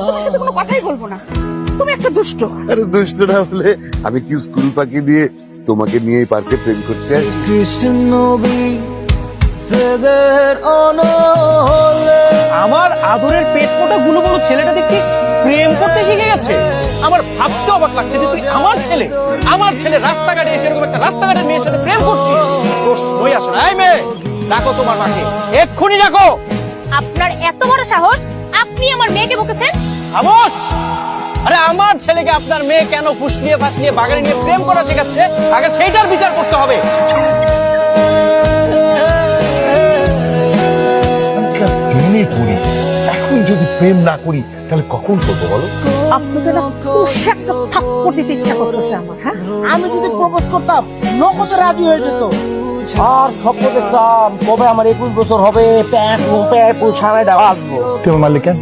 তোমার সাথে কোনো কথাই বলবো না, তুমি একটা দুষ্ট। আরে দুষ্ট না হলে আমি কি স্কুল ফাঁকি দিয়ে তোমাকে নিয়ে এই পার্কে প্রেম করতে আসি? আমার আদরের পেট ফোটা গুলো বড় ছেলেটা দেখছি প্রেম করতে শিখে গেছে। আমার ভাবতে অবাক লাগছে যে তুই আমার ছেলে রাস্তাঘাটে এসে এরকম একটা রাস্তাঘাটের মেয়ের সাথে প্রেম করছিস। প্রশ্নই আসে না। এই মেয়ে, ডাকো তোমার মাকে, এক্ষুনি ডাকো। আপনার এত বড় সাহস, আপনি আমার মেয়েকে বকেছেন? খামোশ! আরে আমার ছেলেকে আপনার মেয়ে কেন ফুসলিয়ে ফাসলিয়ে বাগানে নিয়ে প্রেম করা শেখাচ্ছে, আগে সেইটার বিচার করতে হবে। ক্লাস 10-এ পড়ি, এখন যদি প্রেম না করি তাহলে কখন করবো বলো? আপনাকে না কষে একটা থাপ্পড় দিতে ইচ্ছা করতেছে আমার। হ্যাঁ, আমি যদি প্রপোজ করতাম নগদে রাজি হয়ে যেত। আর স্বপ্ন দেখতাম কবে আমার 21 বছর হবে, প্যাক সারাইটা আসবো। তুমি মারলে কেন?